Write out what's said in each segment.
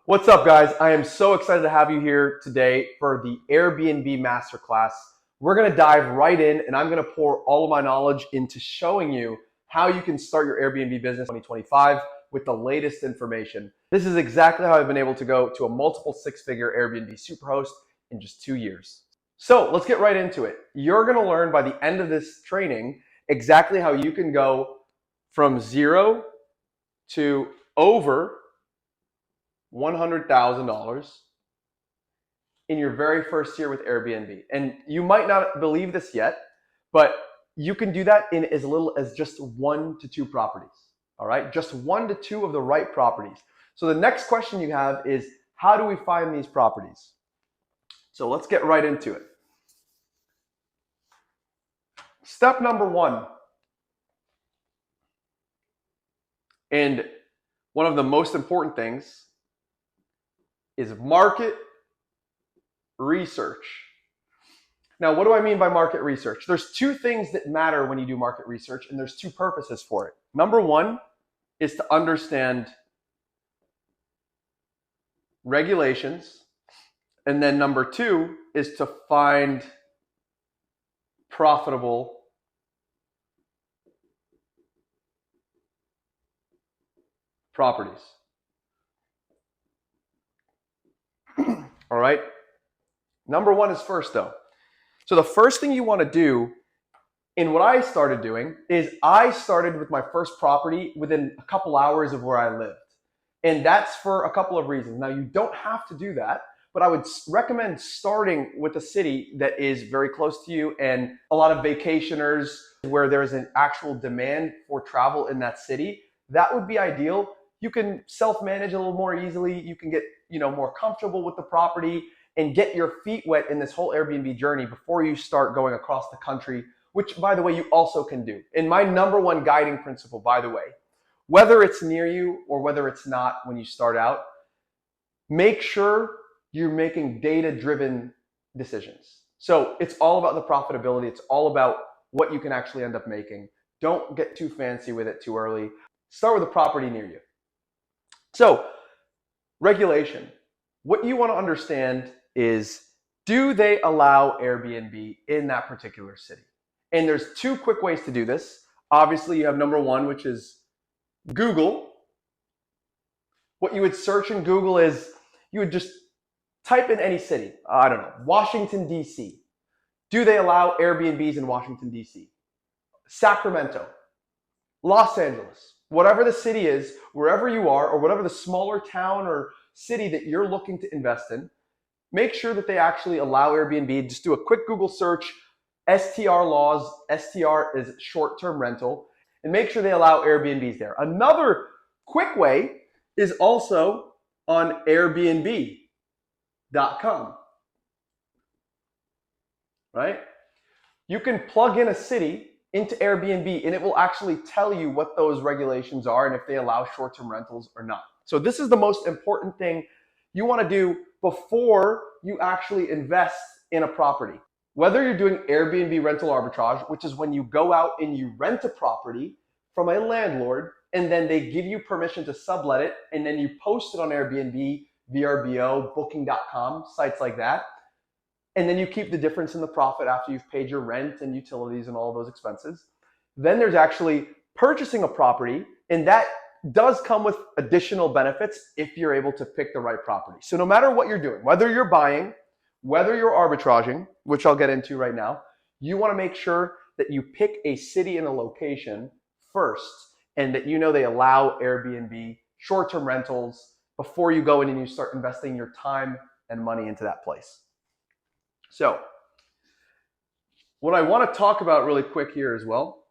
What's up, guys? I am so excited to have you here today for the Airbnb Masterclass. We're going to dive right in, and I'm going to pour all of my knowledge into showing you how you can start your Airbnb business in 2025 with the latest information. This is exactly how I've been able to go to a multiple six-figure Airbnb superhost in just 2 years. So let's get right into it. You're going to learn by the end of this training exactly how you can go from zero to over $100,000 in your very first year with Airbnb. And you might not believe this yet, but you can do that in as little as just 1 to 2 properties. All right, just 1 to 2 of the right properties. So the next question you have is, how do we find these properties? So let's get right into it. Step number 1, and one of the most important things, is market research. Now, what do I mean by market research? There's 2 things that matter when you do market research, and there's 2 purposes for it. Number 1 is to understand regulations, and then number 2 is to find profitable properties. All right. Number 1 is first, though. So the first thing you want to do, and what I started doing, is I started with my first property within a couple hours of where I lived. And that's for a couple of reasons. Now, you don't have to do that, but I would recommend starting with a city that is very close to you and a lot of vacationers where there's an actual demand for travel in that city. That would be ideal. You can self-manage a little more easily. You can get, more comfortable with the property and get your feet wet in this whole Airbnb journey before you start going across the country, which, by the way, you also can do. And my number 1 guiding principle, by the way, whether it's near you or whether it's not when you start out, make sure you're making data-driven decisions. So it's all about the profitability. It's all about what you can actually end up making. Don't get too fancy with it too early. Start with a property near you. So, regulation. What you want to understand is, do they allow Airbnb in that particular city? And there's 2 quick ways to do this. Obviously, you have number 1, which is Google. What you would search in Google is, you would just type in any city. I don't know, Washington, D.C. Do they allow Airbnbs in Washington, D.C.? Sacramento, Los Angeles, whatever the city is, wherever you are, or whatever the smaller town or city that you're looking to invest in, make sure that they actually allow Airbnb. Just do a quick Google search, STR laws. STR is short-term rental, and make sure they allow Airbnbs there. Another quick way is also on Airbnb.com, right? You can plug in a city into Airbnb, and it will actually tell you what those regulations are and if they allow short-term rentals or not. So this is the most important thing you want to do before you actually invest in a property. Whether you're doing Airbnb rental arbitrage, which is when you go out and you rent a property from a landlord, and then they give you permission to sublet it, and then you post it on Airbnb, VRBO, Booking.com, sites like that. And then you keep the difference in the profit after you've paid your rent and utilities and all of those expenses. Then there's actually purchasing a property, and that does come with additional benefits if you're able to pick the right property. So no matter what you're doing, whether you're buying, whether you're arbitraging, which I'll get into right now, you want to make sure that you pick a city and a location first, and that they allow Airbnb short-term rentals before you go in and you start investing your time and money into that place. So, what I want to talk about really quick here as well,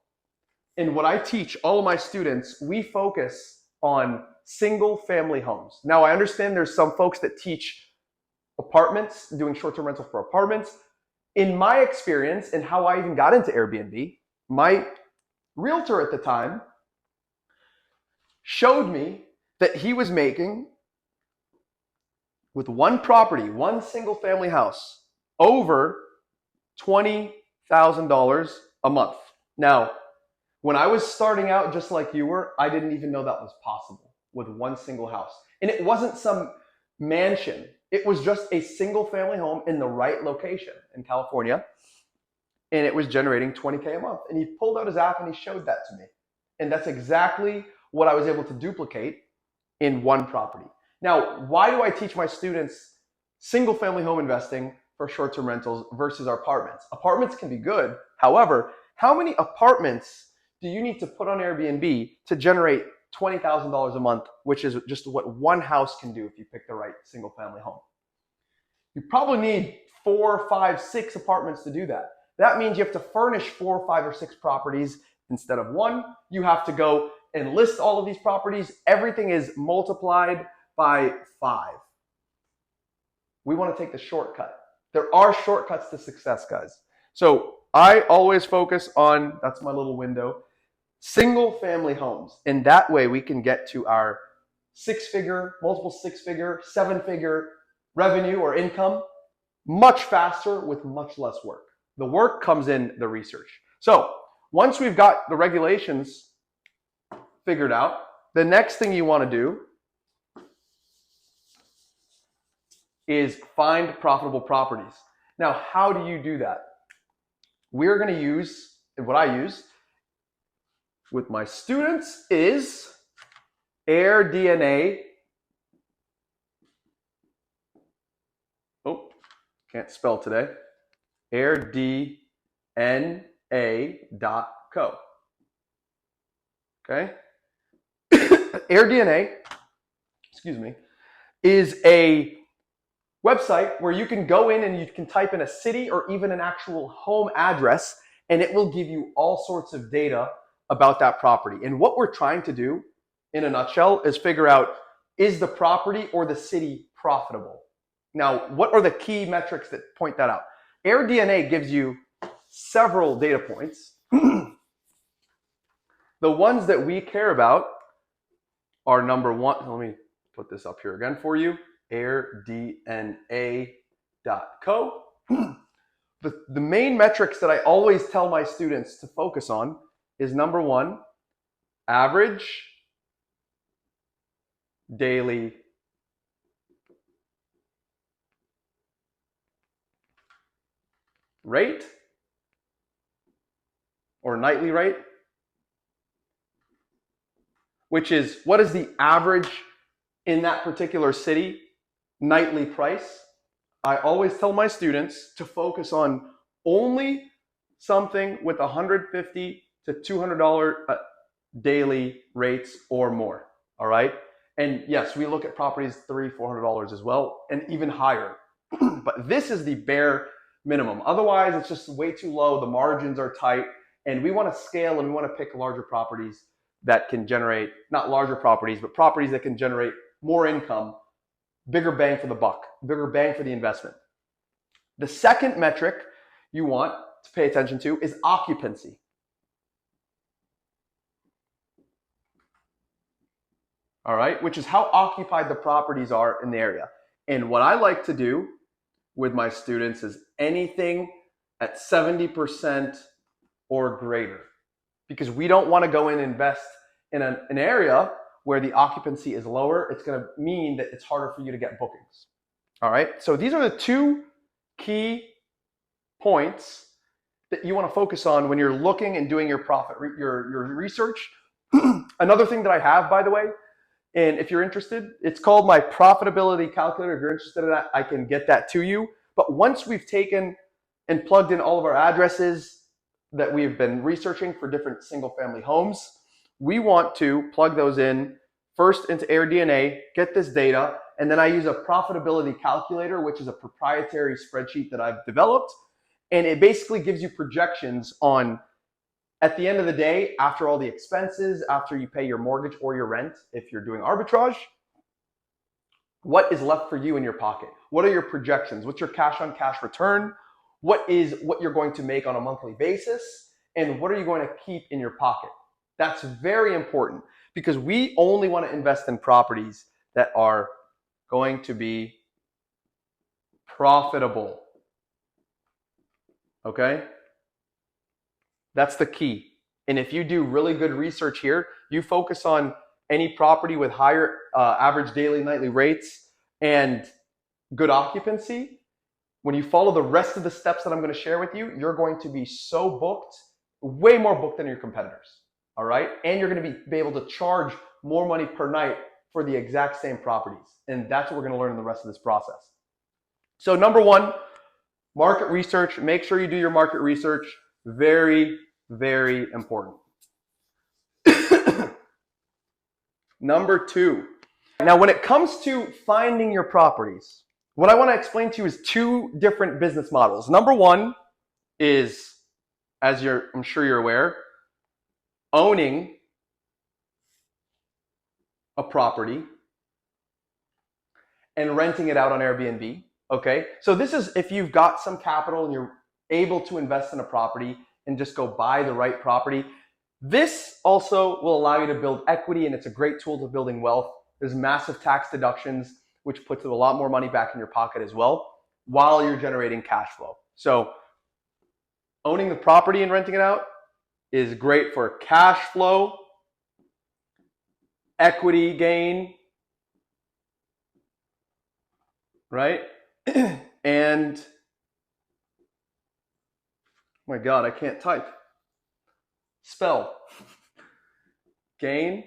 and what I teach all of my students, we focus on single family homes. Now, I understand there's some folks that teach apartments, doing short-term rental for apartments. In my experience and how I even got into Airbnb, my realtor at the time showed me that he was making, with one property, one single family house, over $20,000 a month. Now, when I was starting out just like you were, I didn't even know that was possible with one single house. And it wasn't some mansion. It was just a single family home in the right location in California, and it was generating 20K a month. And he pulled out his app and he showed that to me. And that's exactly what I was able to duplicate in one property. Now, why do I teach my students single family home investing for short-term rentals versus apartments? Apartments can be good. However, how many apartments do you need to put on Airbnb to generate $20,000 a month, which is just what one house can do if you pick the right single family home? You probably need 4, 5, 6 apartments to do that. That means you have to furnish 4, 5, or 6 properties instead of one. You have to go and list all of these properties. Everything is multiplied by 5. We want to take the shortcut. There are shortcuts to success, guys. So I always focus on, that's my little window, single family homes. And that way we can get to our 6-figure, multiple 6-figure, 7-figure revenue or income much faster with much less work. The work comes in the research. So once we've got the regulations figured out, the next thing you want to do is find profitable properties. Now, how do you do that? We're going to use, and what I use with my students is AirDNA. Oh, can't spell today. AirDNA.co. Okay? AirDNA, excuse me, is a website where you can go in and you can type in a city or even an actual home address, and it will give you all sorts of data about that property. And what we're trying to do in a nutshell is figure out, is the property or the city profitable? Now, what are the key metrics that point that out? AirDNA gives you several data points. The ones that we care about are number one. Let me put this up here again for you. AirDNA.co. The main metrics that I always tell my students to focus on is number one, average daily rate or nightly rate, which is what is the average in that particular city nightly price. I always tell my students to focus on only something with $150 to $200 daily rates or more. All right. And yes, we look at properties $300, $400 as well, and even higher. But this is the bare minimum. Otherwise, it's just way too low. The margins are tight, and we want to scale and we want to pick larger properties that can generate, not larger properties, but properties that can generate more income, bigger bang for the buck, bigger bang for the investment. The second metric you want to pay attention to is occupancy. All right, which is how occupied the properties are in the area. And what I like to do with my students is anything at 70% or greater, because we don't want to go in and invest in an area where the occupancy is lower. It's going to mean that it's harder for you to get bookings. All right, so these are the two key points that you want to focus on when you're looking and doing your your research. Another thing that I have, by the way, and if you're interested, it's called my profitability calculator. If you're interested in that, I can get that to you. But once we've taken and plugged in all of our addresses that we've been researching for different single family homes, we want to plug those in first into AirDNA, get this data, and then I use a profitability calculator, which is a proprietary spreadsheet that I've developed. And it basically gives you projections on, at the end of the day, after all the expenses, after you pay your mortgage or your rent, if you're doing arbitrage, what is left for you in your pocket? What are your projections? What's your cash on cash return? What is what you're going to make on a monthly basis? And what are you going to keep in your pocket? That's very important, because we only want to invest in properties that are going to be profitable. Okay? That's the key. And if you do really good research here, you focus on any property with higher average daily, nightly rates and good occupancy, when you follow the rest of the steps that I'm going to share with you, you're going to be so booked, way more booked than your competitors. All right. And you're going to be able to charge more money per night for the exact same properties. And that's what we're going to learn in the rest of this process. So number one, market research. Make sure you do your market research. Very, very important. Number two. Now, when it comes to finding your properties, what I want to explain to you is two different business models. Number one is, as I'm sure you're aware, owning a property and renting it out on Airbnb. Okay, so this is if you've got some capital and you're able to invest in a property and just go buy the right property. This also will allow you to build equity, and it's a great tool to building wealth. There's massive tax deductions, which puts a lot more money back in your pocket as well while you're generating cash flow. So owning the property and renting it out is great for cash flow, equity gain, right? And my God, I can't type. Spell. Gain.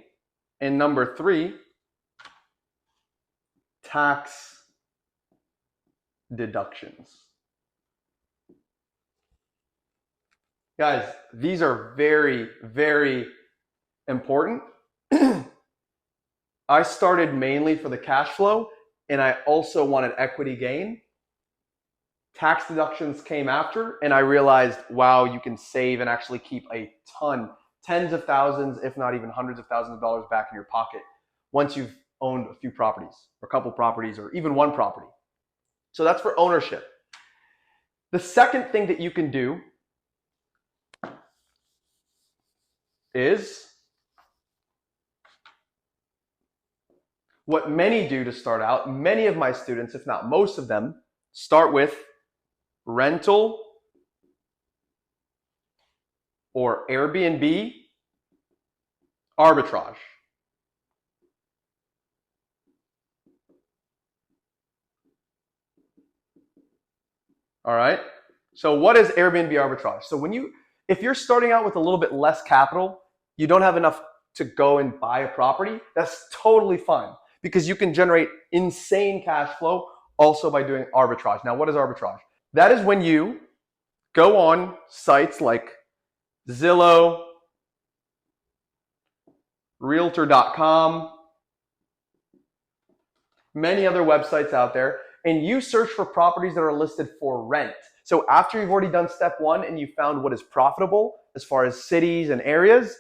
And number three, tax deductions. Guys, these are very, very important. I started mainly for the cash flow, and I also wanted equity gain. Tax deductions came after, and I realized, wow, you can save and actually keep a ton, tens of thousands, if not even hundreds of thousands of dollars back in your pocket once you've owned a few properties, or a couple properties, or even one property. So that's for ownership. The second thing that you can do is what many do to start out. Many of my students, if not most of them, start with rental or Airbnb arbitrage. All right. So what is Airbnb arbitrage? So if you're starting out with a little bit less capital, you don't have enough to go and buy a property, that's totally fine because you can generate insane cash flow also by doing arbitrage. Now, what is arbitrage? That is when you go on sites like Zillow, Realtor.com, many other websites out there, and you search for properties that are listed for rent. So after you've already done step one and you found what is profitable as far as cities and areas,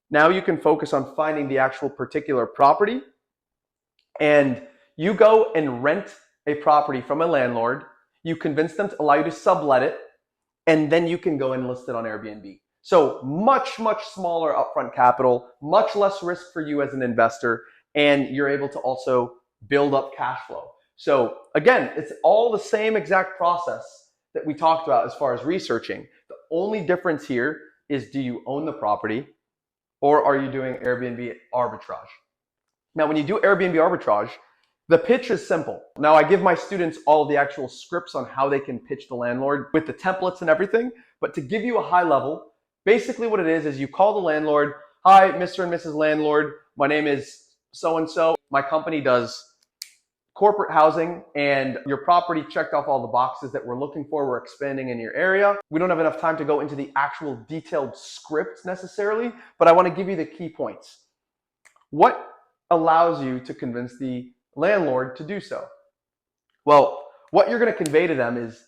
now you can focus on finding the actual particular property, and you go and rent a property from a landlord. You convince them to allow you to sublet it, and then you can go and list it on Airbnb. So much, much smaller upfront capital, much less risk for you as an investor, and you're able to also build up cash flow. So again, it's all the same exact process that we talked about as far as researching. The only difference here is, do you own the property or are you doing Airbnb arbitrage? Now, when you do Airbnb arbitrage, the pitch is simple. Now, I give my students all the actual scripts on how they can pitch the landlord with the templates and everything, but to give you a high level, basically what it is you call the landlord. Hi, Mr. and Mrs. Landlord. My name is so-and-so. My company does corporate housing, and your property checked off all the boxes that we're looking for. We're expanding in your area. We don't have enough time to go into the actual detailed script necessarily, but I want to give you the key points. What allows you to convince the landlord to do so? Well, what you're going to convey to them is,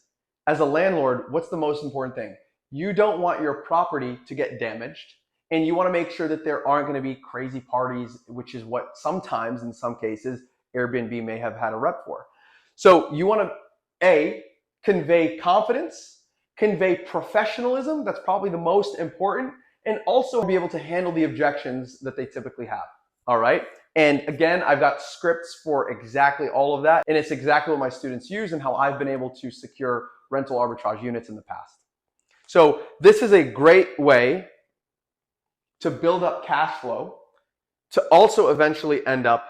as a landlord, what's the most important thing? You don't want your property to get damaged, and you want to make sure that there aren't going to be crazy parties, which is what sometimes, in some cases, Airbnb may have had a rep for. So you want to, convey confidence, convey professionalism, that's probably the most important, and also be able to handle the objections that they typically have. All right. And again, I've got scripts for exactly all of that, and it's exactly what my students use and how I've been able to secure rental arbitrage units in the past. So this is a great way to build up cash flow, to also eventually end up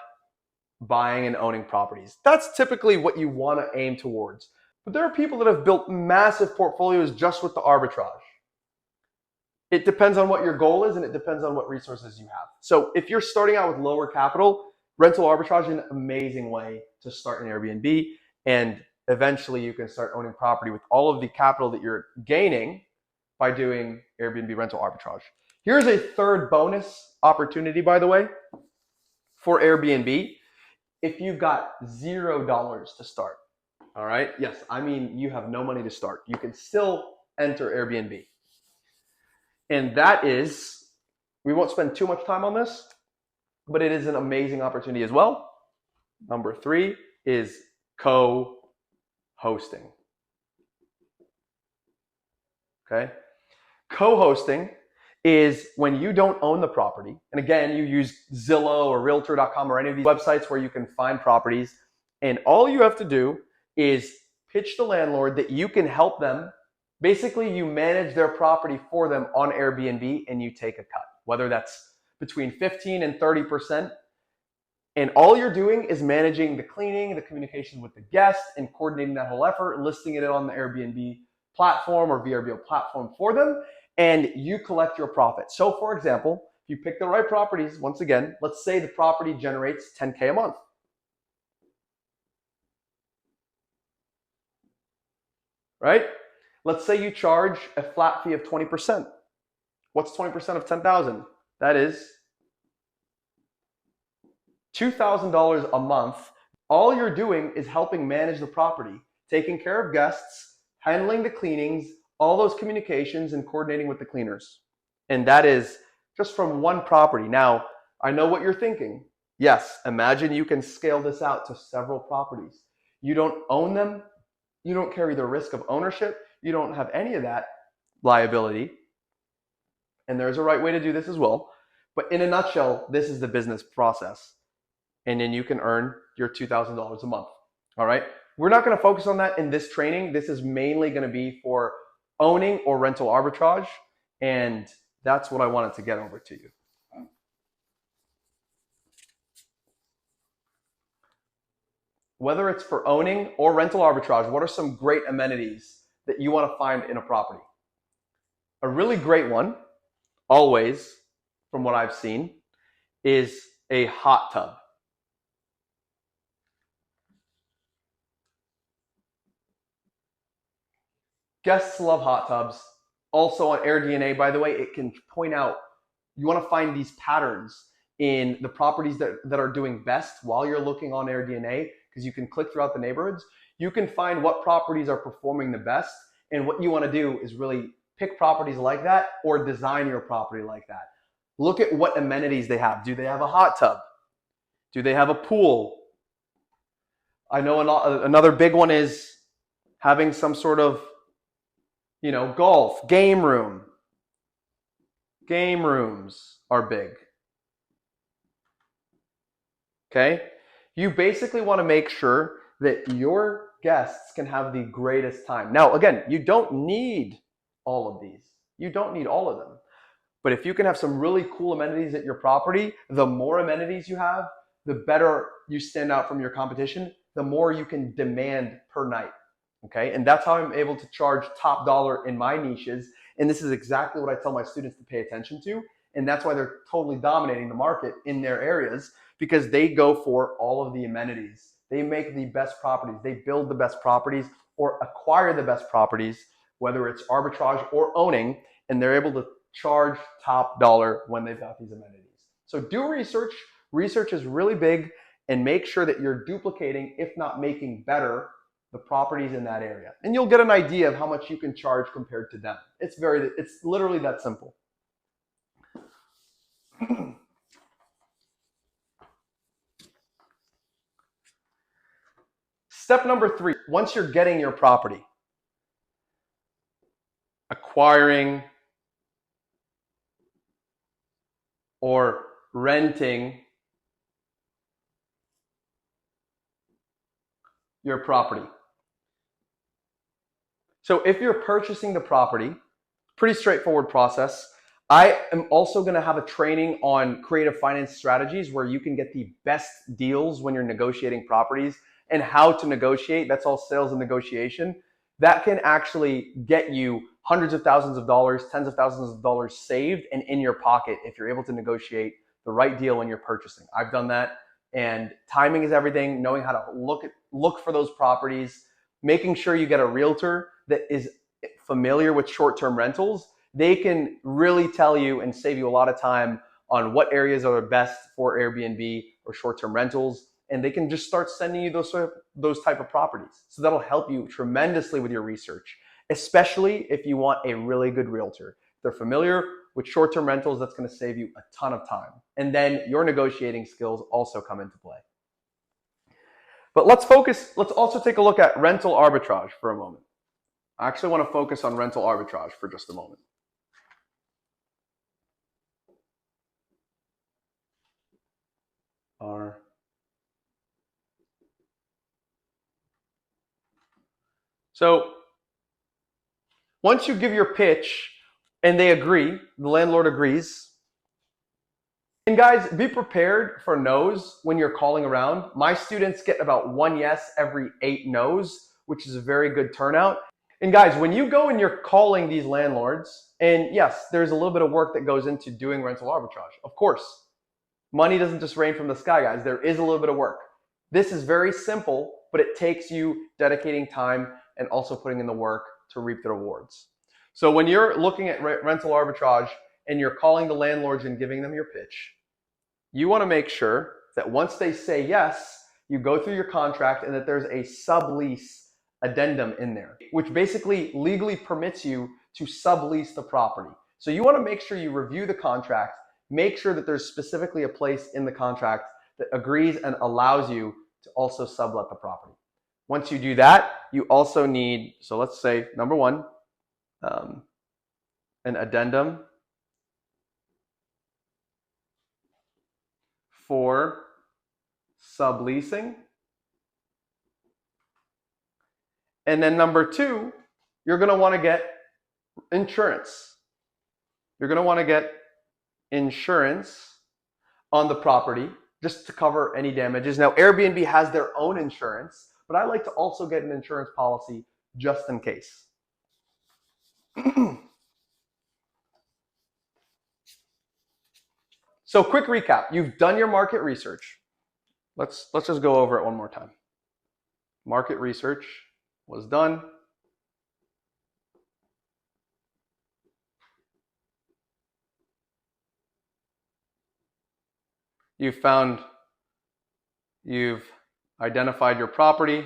buying and owning properties. That's typically what you want to aim towards. But there are people that have built massive portfolios just with the arbitrage. It depends on what your goal is, and it depends on what resources you have. So if you're starting out with lower capital, rental arbitrage is an amazing way to start an Airbnb, and eventually you can start owning property with all of the capital that you're gaining by doing Airbnb rental arbitrage. Here's a third bonus opportunity, by the way, for Airbnb. If you've got $0 to start, all right? Yes, I mean you have no money to start. You can still enter Airbnb. And that is, we won't spend too much time on this, but it is an amazing opportunity as well. Number 3 is co-hosting. Okay? Co-hosting is when you don't own the property. And again, you use Zillow or Realtor.com or any of these websites where you can find properties. And all you have to do is pitch the landlord that you can help them. Basically, you manage their property for them on Airbnb and you take a cut, whether that's between 15 and 30%. And all you're doing is managing the cleaning, the communication with the guest, and coordinating that whole effort, listing it on the Airbnb platform or VRBO platform for them, and you collect your profit. So for example, if you pick the right properties, once again, let's say the property generates 10K a month. Right? Let's say you charge a flat fee of 20%. What's 20% of 10,000? That is $2,000 a month. All you're doing is helping manage the property, taking care of guests, handling the cleanings, all those communications, and coordinating with the cleaners. And that is just from one property. Now, I know what you're thinking. Yes, imagine you can scale this out to several properties. You don't own them. You don't carry the risk of ownership. You don't have any of that liability. And there's a right way to do this as well. But in a nutshell, this is the business process. And then you can earn your $2,000 a month. All right. We're not going to focus on that in this training. This is mainly going to be for owning or rental arbitrage. And that's what I wanted to get over to you. Whether it's for owning or rental arbitrage, what are some great amenities that you want to find in a property? A really great one, always, from what I've seen, is a hot tub. Guests love hot tubs. Also on AirDNA, by the way, it can point out, you want to find these patterns in the properties that are doing best while you're looking on AirDNA, because you can click throughout the neighborhoods. You can find what properties are performing the best. And what you want to do is really pick properties like that or design your property like that. Look at what amenities they have. Do they have a hot tub? Do they have a pool? I know another big one is having some sort of, golf, game room. Game rooms are big. Okay? You basically want to make sure that your guests can have the greatest time. Now, again, you don't need all of these. You don't need all of them. But if you can have some really cool amenities at your property, the more amenities you have, the better you stand out from your competition, the more you can demand per night. Okay? And that's how I'm able to charge top dollar in my niches. And this is exactly what I tell my students to pay attention to. And that's why they're totally dominating the market in their areas, because they go for all of the amenities. They make the best properties. They build the best properties or acquire the best properties, whether it's arbitrage or owning, and they're able to charge top dollar when they've got these amenities. So do research. Research is really big, and make sure that you're duplicating, if not making better, the properties in that area. And you'll get an idea of how much you can charge compared to them. It's literally that simple. Step number 3, once you're getting your property, acquiring or renting your property. So if you're purchasing the property, pretty straightforward process. I am also going to have a training on creative finance strategies where you can get the best deals when you're negotiating properties and how to negotiate. That's all sales and negotiation. That can actually get you hundreds of thousands of dollars, tens of thousands of dollars saved and in your pocket if you're able to negotiate the right deal when you're purchasing. I've done that, and timing is everything. Knowing how to look for those properties, making sure you get a realtor that is familiar with short-term rentals. They can really tell you and save you a lot of time on what areas are the best for Airbnb or short-term rentals, and they can just start sending you those type of properties. So that'll help you tremendously with your research, especially if you want a really good realtor. If they're familiar with short-term rentals, that's going to save you a ton of time. And then your negotiating skills also come into play. But let's also take a look at rental arbitrage for a moment. I actually want to focus on rental arbitrage for just a moment. So once you give your pitch and they agree, the landlord agrees. And guys, be prepared for no's when you're calling around. My students get about 1 yes every 8 no's, which is a very good turnout. And guys, when you go and you're calling these landlords, and yes, there's a little bit of work that goes into doing rental arbitrage. Of course, money doesn't just rain from the sky, guys. There is a little bit of work. This is very simple, but it takes you dedicating time and also putting in the work to reap the rewards. So when you're looking at rental arbitrage and you're calling the landlords and giving them your pitch, you want to make sure that once they say yes, you go through your contract and that there's a sublease addendum in there, which basically legally permits you to sublease the property. So you want to make sure you review the contract, make sure that there's specifically a place in the contract that agrees and allows you to also sublet the property. Once you do that, you also need, so let's say number one, an addendum for subleasing. And then number two, you're going to want to get insurance. You're going to want to get insurance on the property just to cover any damages. Now, Airbnb has their own insurance, but I like to also get an insurance policy just in case. So quick recap. You've done your market research. Let's just go over it one more time. Market research was done. You've identified your property.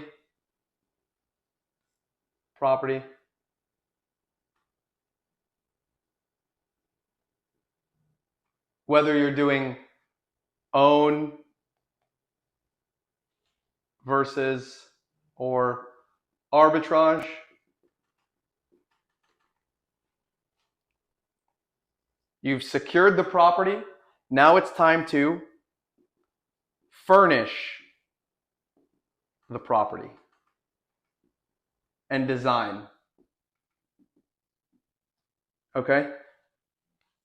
Whether you're doing own versus or arbitrage. You've secured the property. Now it's time to furnish the property and design. Okay?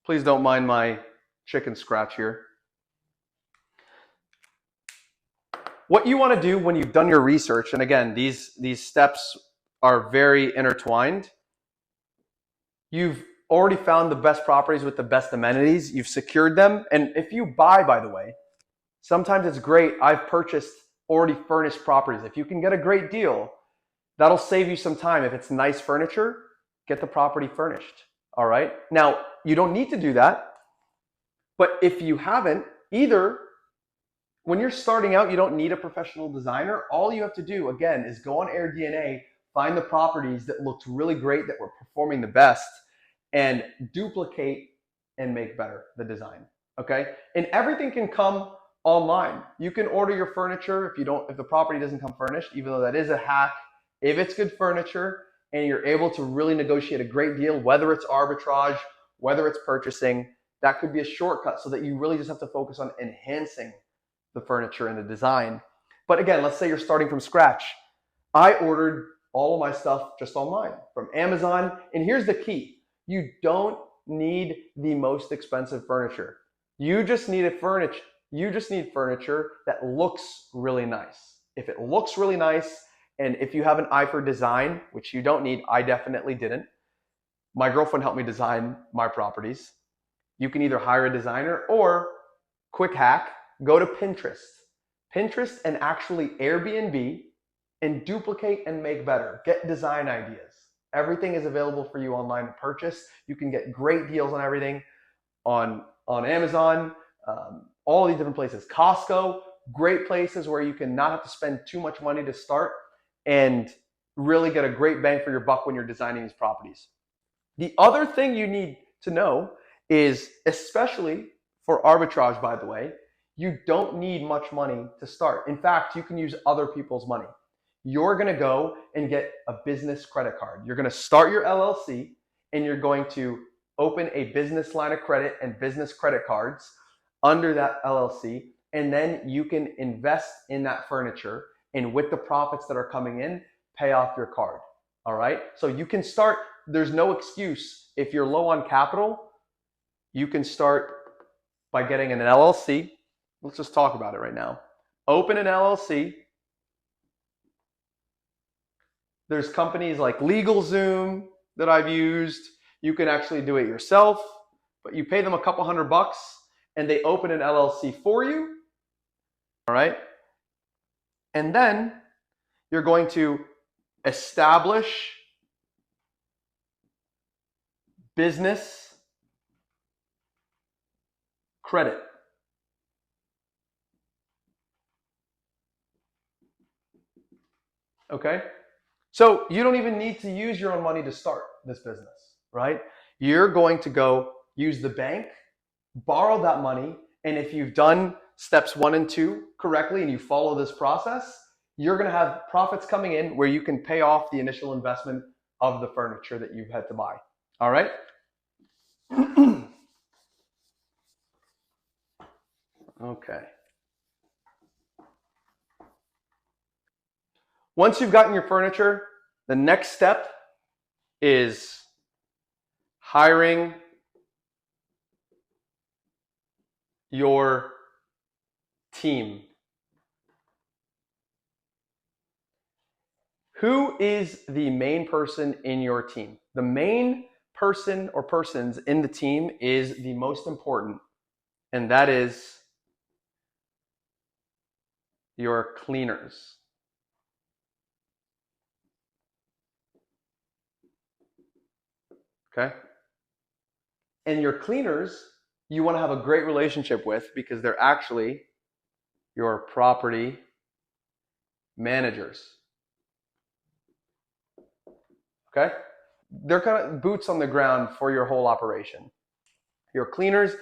Please don't mind my chicken scratch here. What you want to do when you've done your research, and again, these steps are very intertwined. You've already found the best properties with the best amenities. You've secured them. And if you buy, by the way, sometimes it's great. I've purchased already furnished properties. If you can get a great deal, that'll save you some time. If it's nice furniture, get the property furnished. All right. Now, you don't need to do that. But if you haven't, either when you're starting out, you don't need a professional designer. All you have to do, again, is go on AirDNA, find the properties that looked really great, that were performing the best, and duplicate and make better the design. Okay? And everything can come online. You can order your furniture if the property doesn't come furnished, even though that is a hack. If it's good furniture and you're able to really negotiate a great deal, whether it's arbitrage, whether it's purchasing, that could be a shortcut so that you really just have to focus on enhancing the furniture and the design. But again, let's say you're starting from scratch. I ordered all of my stuff just online from Amazon. And here's the key. You don't need the most expensive furniture. You just need furniture that looks really nice. If it looks really nice, and if you have an eye for design, which you don't need, I definitely didn't. My girlfriend helped me design my properties. You can either hire a designer or, quick hack, go to Pinterest. Pinterest and actually Airbnb and duplicate and make better. Get design ideas. Everything is available for you online to purchase. You can get great deals on everything on Amazon, all these different places. Costco, great places where you can not have to spend too much money to start and really get a great bang for your buck when you're designing these properties. The other thing you need to know is, especially for arbitrage, by the way, you don't need much money to start. In fact, you can use other people's money. You're going to go and get a business credit card. You're going to start your LLC and you're going to open a business line of credit and business credit cards under that LLC, and then you can invest in that furniture, and with the profits that are coming in, pay off your card. All right? So you can start. There's no excuse. If you're low on capital, you can start by getting an LLC. Let's just talk about it right now. Open an LLC. There's companies like LegalZoom that I've used. You can actually do it yourself, but you pay them a couple $100 and they open an LLC for you. All right? And then you're going to establish business credit. Okay? So you don't even need to use your own money to start this business, right? You're going to go use the bank, borrow that money, and if you've done steps 1 and 2 correctly and you follow this process, you're going to have profits coming in where you can pay off the initial investment of the furniture that you've had to buy. All right? Okay. Once you've gotten your furniture, the next step is hiring your team. Who is the main person in your team? The main person or persons in the team is the most important, and that is your cleaners. Okay? And your cleaners, you want to have a great relationship with because they're actually your property managers. Okay? They're kind of boots on the ground for your whole operation. Your cleaners,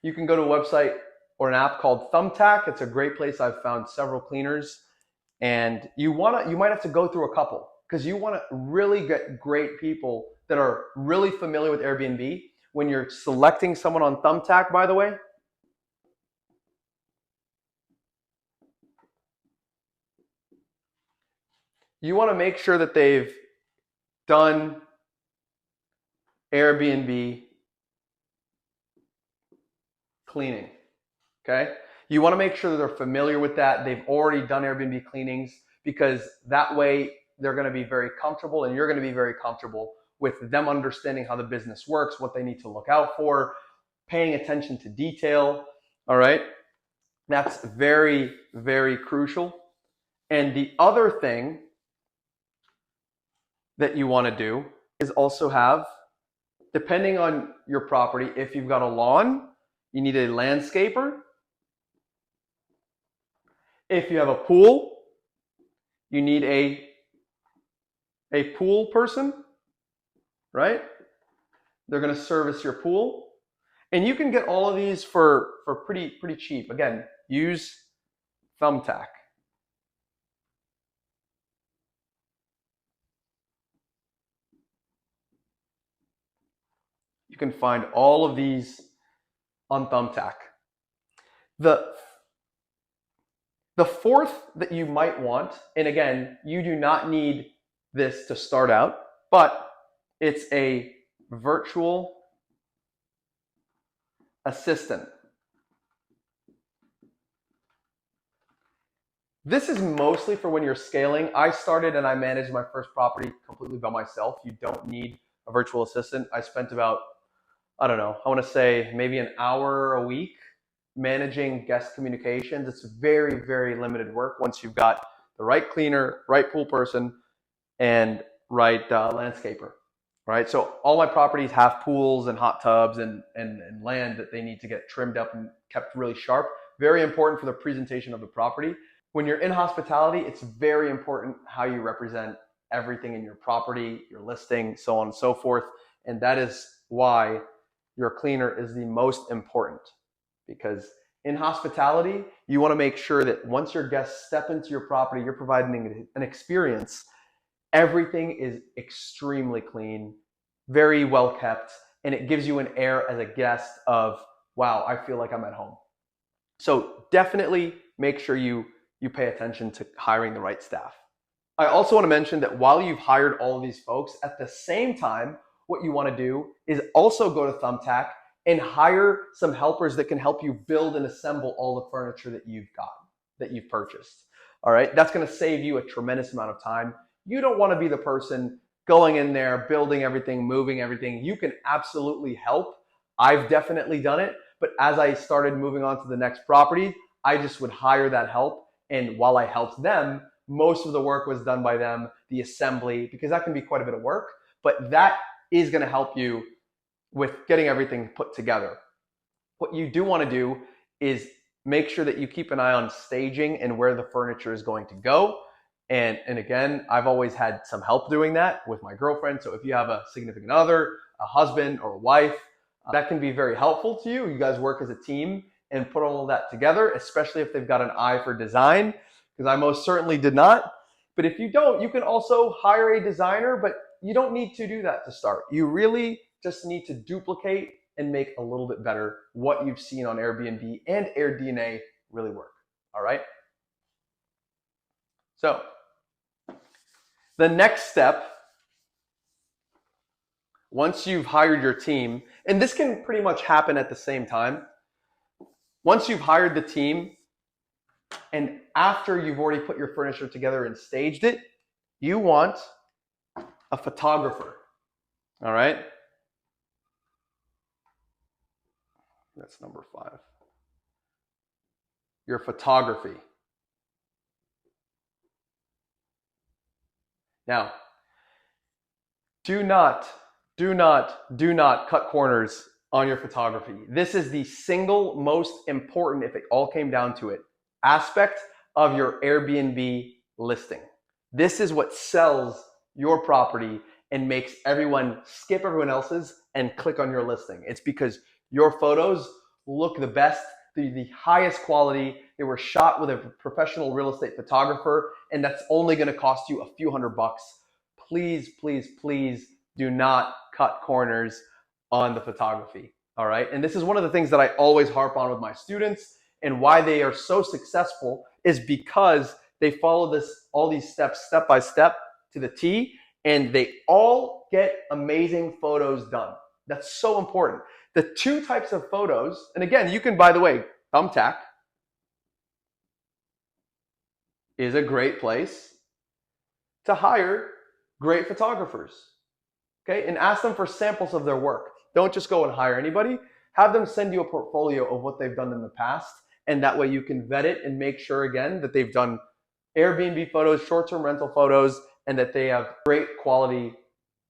you can go to a website or an app called Thumbtack. It's a great place. I've found several cleaners, and you might have to go through a couple because you want to really get great people that are really familiar with Airbnb. When you're selecting someone on Thumbtack, by the way, you want to make sure that they've done Airbnb cleaning. Okay? You want to make sure that they're familiar with that. They've already done Airbnb cleanings because that way they're going to be very comfortable and you're going to be very comfortable with them understanding how the business works, what they need to look out for, paying attention to detail. All right? That's very, very crucial. And the other thing that you want to do is also have, depending on your property, if you've got a lawn, you need a landscaper. If you have a pool, you need a pool person, right? They're going to service your pool. And you can get all of these for pretty cheap. Again, use Thumbtack. You can find all of these on Thumbtack. The fourth that you might want, and again, you do not need this to start out, but it's a virtual assistant. This is mostly for when you're scaling. I started and I managed my first property completely by myself. You don't need a virtual assistant. I spent about, I don't know, I want to say maybe an hour a week managing guest communications. It's very, very limited work once you've got the right cleaner, right pool person, and right landscaper. Right, so all my properties have pools and hot tubs and land that they need to get trimmed up and kept really sharp. Very important for the presentation of the property. When you're in hospitality, it's very important how you represent everything in your property, your listing, so on and so forth. And that is why your cleaner is the most important, because in hospitality, you want to make sure that once your guests step into your property, you're providing an experience. Everything is extremely clean, very well kept, and it gives you an air as a guest of, wow, I feel like I'm at home. So definitely make sure you pay attention to hiring the right staff. I also want to mention that while you've hired all of these folks, at the same time, what you want to do is also go to Thumbtack and hire some helpers that can help you build and assemble all the furniture that you've got, that you've purchased. All right, that's going to save you a tremendous amount of time. You don't want to be the person going in there, building everything, moving everything. You can absolutely help. I've definitely done it, but as I started moving on to the next property, I just would hire that help. And while I helped them, most of the work was done by them, the assembly, because that can be quite a bit of work, but that is going to help you with getting everything put together. What you do want to do is make sure that you keep an eye on staging and where the furniture is going to go. And again, I've always had some help doing that with my girlfriend. So if you have a significant other, a husband or a wife, that can be very helpful to you. You guys work as a team and put all of that together, especially if they've got an eye for design, because I most certainly did not. But if you don't, you can also hire a designer, but you don't need to do that to start. You really just need to duplicate and make a little bit better what you've seen on Airbnb and AirDNA really work. All right. So the next step, once you've hired your team, and this can pretty much happen at the same time. Once you've hired the team and after you've already put your furniture together and staged it, you want a photographer. All right. That's number 5. Your photography. Now, do not cut corners on your photography. This is the single most important, if it all came down to it, aspect of your Airbnb listing. This is what sells your property and makes everyone skip everyone else's and click on your listing. It's because your photos look the best, the highest quality. They were shot with a professional real estate photographer, and that's only going to cost you a few $100. Please, please, please do not cut corners on the photography. All right. And this is one of the things that I always harp on with my students, and why they are so successful is because they follow all these steps step by step to the T, and they all get amazing photos done. That's so important. The 2 types of photos, and again, you can, by the way, Thumbtack is a great place to hire great photographers. Okay, and ask them for samples of their work. Don't just go and hire anybody. Have them send you a portfolio of what they've done in the past, and that way you can vet it and make sure, again, that they've done Airbnb photos, short-term rental photos, and that they have great quality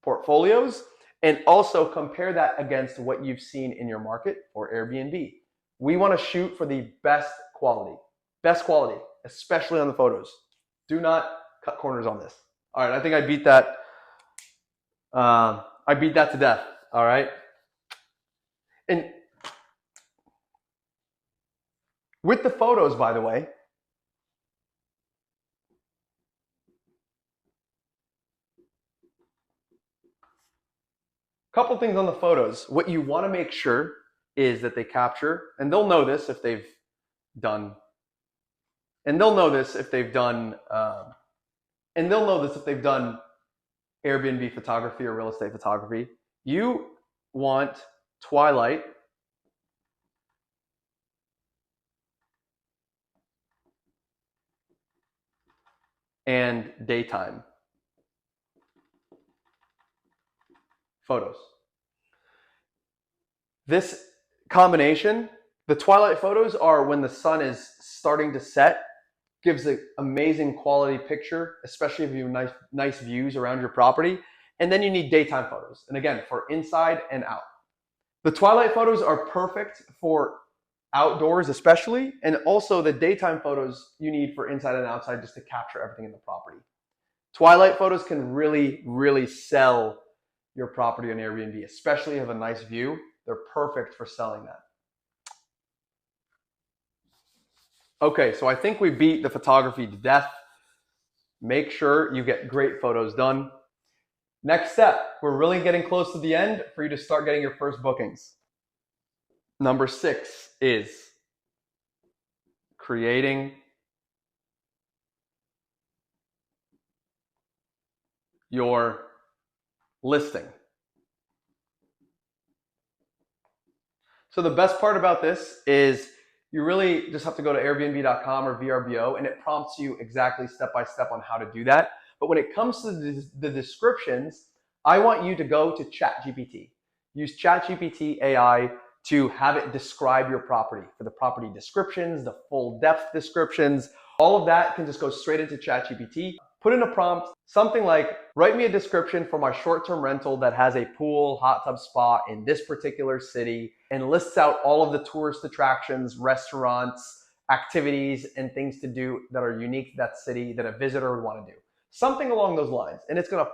portfolios. And also compare that against what you've seen in your market for Airbnb. We want to shoot for the best quality, especially on the photos. Do not cut corners on this. All right, I think I beat that. I beat that to death. All right. And with the photos, by the way, a couple things on the photos. What you want to make sure is that they capture, and they'll know this if they've done, Airbnb photography or real estate photography. You want twilight and daytime photos. This combination, the twilight photos are when the sun is starting to set, gives an amazing quality picture, especially if you have nice views around your property. And then you need daytime photos. And again, for inside and out. The twilight photos are perfect for outdoors especially, and also the daytime photos you need for inside and outside just to capture everything in the property. Twilight photos can really, really sell your property on Airbnb, especially if you have a nice view. They're perfect for selling that. Okay, so I think we beat the photography to death. Make sure you get great photos done. Next step, we're really getting close to the end for you to start getting your first bookings. Number 6 is creating your listing. So the best part about this is you really just have to go to Airbnb.com or VRBO, and it prompts you exactly step by step on how to do that. But when it comes to the descriptions, I want you to go to ChatGPT. Use ChatGPT AI to have it describe your property. For the property descriptions, the full depth descriptions, all of that can just go straight into ChatGPT. Put in a prompt, something like, write me a description for my short-term rental that has a pool, hot tub spa in this particular city, and lists out all of the tourist attractions, restaurants, activities, and things to do that are unique to that city that a visitor would want to do. Something along those lines. And it's going to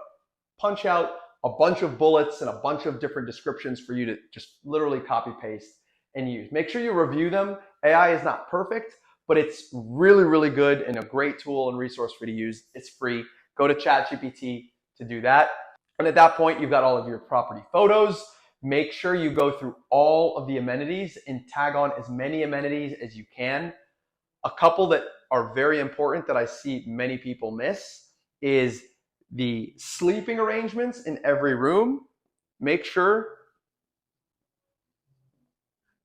punch out a bunch of bullets and a bunch of different descriptions for you to just literally copy paste and use. Make sure you review them. AI is not perfect, but it's really, really good and a great tool and resource for you to use. It's free. Go to ChatGPT to do that. And at that point, you've got all of your property photos. Make sure you go through all of the amenities and tag on as many amenities as you can. A couple that are very important that I see many people miss is the sleeping arrangements in every room. Make sure.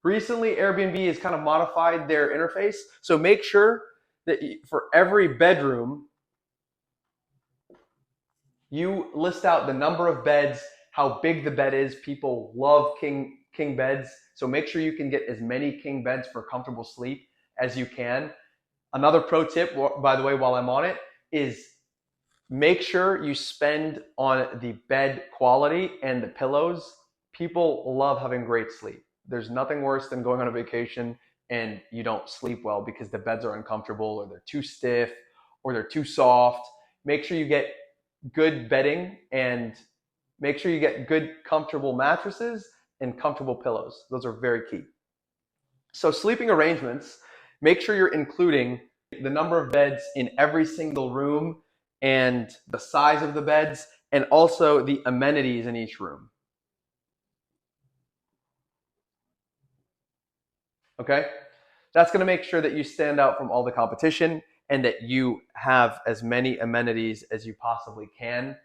Recently, Airbnb has kind of modified their interface. So make sure that for every bedroom, you list out the number of beds, how big the bed is. People love king beds. So make sure you can get as many king beds for comfortable sleep as you can. Another pro tip, by the way, while I'm on it, is make sure you spend on the bed quality and the pillows. People love having great sleep. There's nothing worse than going on a vacation and you don't sleep well because the beds are uncomfortable or they're too stiff or they're too soft. Make sure you get good bedding and make sure you get good comfortable mattresses and comfortable pillows. Those are very key. So sleeping arrangements, make sure you're including the number of beds in every single room and the size of the beds and also the amenities in each room. Okay? That's going to make sure that you stand out from all the competition and that you have as many amenities as you possibly can.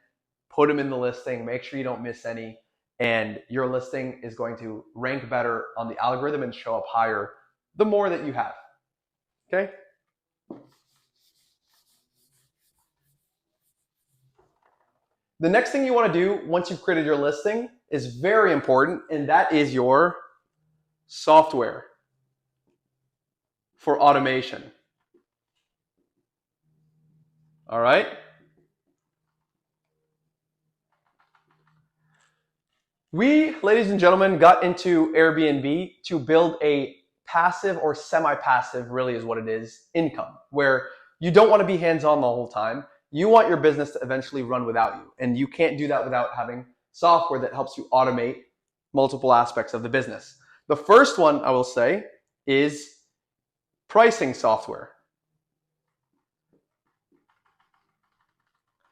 Put them in the listing, make sure you don't miss any, and your listing is going to rank better on the algorithm and show up higher the more that you have. Okay? The next thing you want to do once you've created your listing is very important, and that is your software for automation. All right? We, ladies and gentlemen, got into Airbnb to build a passive or semi-passive, really is what it is, income, where you don't want to be hands-on the whole time. You want your business to eventually run without you, and you can't do that without having software that helps you automate multiple aspects of the business. The first one I will say is pricing software.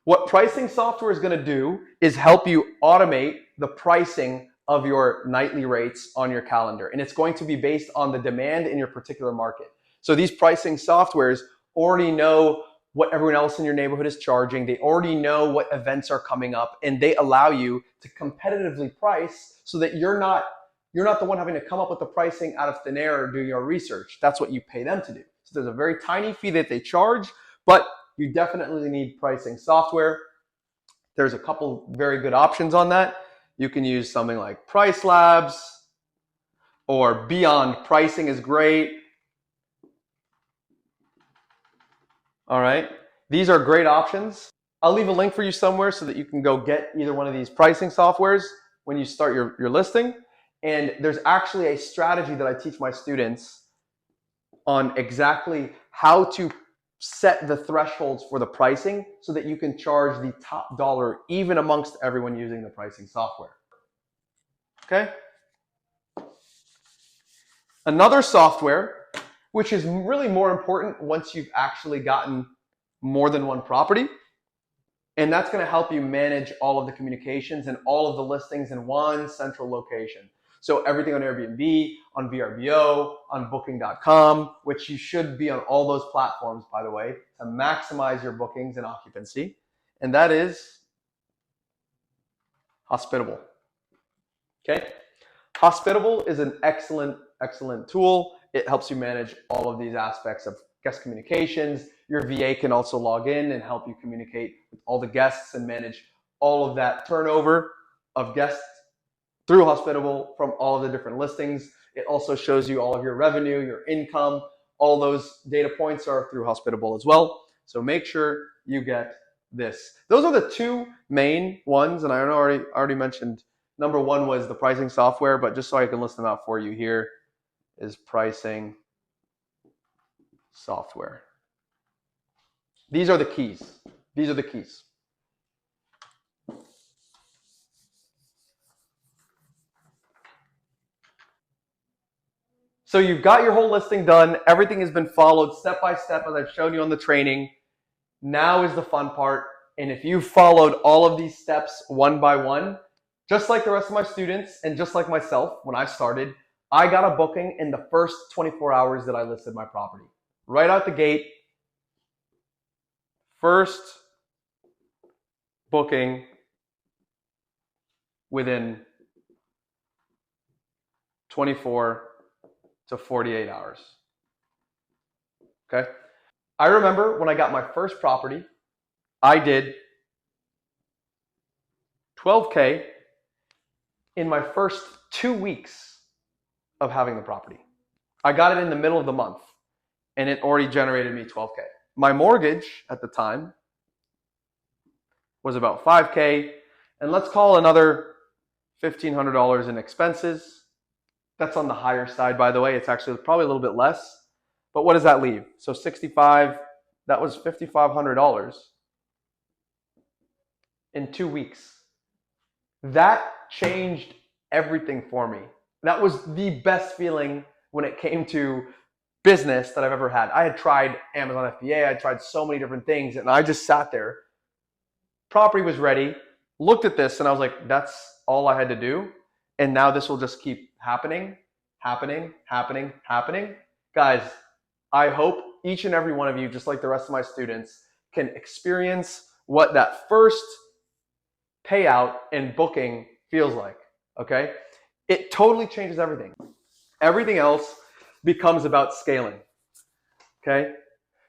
What pricing software is going to do is help you automate the pricing of your nightly rates on your calendar. And it's going to be based on the demand in your particular market. So these pricing softwares already know what everyone else in your neighborhood is charging. They already know what events are coming up, and they allow you to competitively price so that you're not the one having to come up with the pricing out of thin air or do your research. That's what you pay them to do. So there's a very tiny fee that they charge, but you definitely need pricing software. There's a couple very good options on that. You can use something like Price Labs, or Beyond Pricing is great. All right, these are great options. I'll leave a link for you somewhere so that you can go get either one of these pricing softwares when you start your listing. And there's actually a strategy that I teach my students on exactly how to set the thresholds for the pricing so that you can charge the top dollar even amongst everyone using the pricing software. Okay? Another software, which is really more important once you've actually gotten more than one property, and that's going to help you manage all of the communications and all of the listings in one central location. So everything on Airbnb, on VRBO, on Booking.com, which you should be on all those platforms, by the way, to maximize your bookings and occupancy. And that is Hospitable. Okay? Hospitable is an excellent tool. It helps you manage all of these aspects of guest communications. Your VA can also log in and help you communicate with all the guests and manage all of that turnover of guests through Hospitable from all of the different listings. It also shows you all of your revenue, your income. All those data points are through Hospitable as well. So make sure you get this. Those are the two main ones, and I already mentioned number one was the pricing software, but just so I can list them out for you, here is pricing software. These are the keys. These are the keys. So you've got your whole listing done. Everything has been followed step by step as I've shown you on the training. Now is the fun part. And if you followed all of these steps one by one, just like the rest of my students and just like myself, when I started, I got a booking in the first 24 hours that I listed my property. Right out the gate, first booking within 24 to 48 hours. Okay? I remember when I got my first property, I did $12K in my first 2 weeks of having the property. I got it in the middle of the month, and it already generated me $12K. My mortgage at the time was about $5K, and let's call another $1,500 in expenses. That's on the higher side, by the way. It's actually probably a little bit less. But what does that leave? So 65, that was $5,500 in 2 weeks. That changed everything for me. That was the best feeling when it came to business that I've ever had. I had tried Amazon FBA, I had tried so many different things, and I just sat there. Property was ready, looked at this, and I was like, that's all I had to do. And now this will just keep happening. Guys, I hope each and every one of you, just like the rest of my students, can experience what that first payout and booking feels like, okay? It totally changes everything. Everything else becomes about scaling, okay?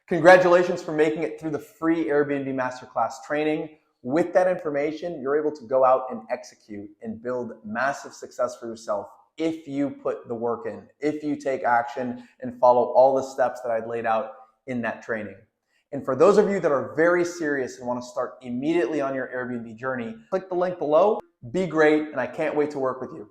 Congratulations for making it through the free Airbnb Masterclass training. With that information, you're able to go out and execute and build massive success for yourself if you put the work in, if you take action and follow all the steps that I laid out in that training. And for those of you that are very serious and want to start immediately on your Airbnb journey, click the link below. Be great, and I can't wait to work with you.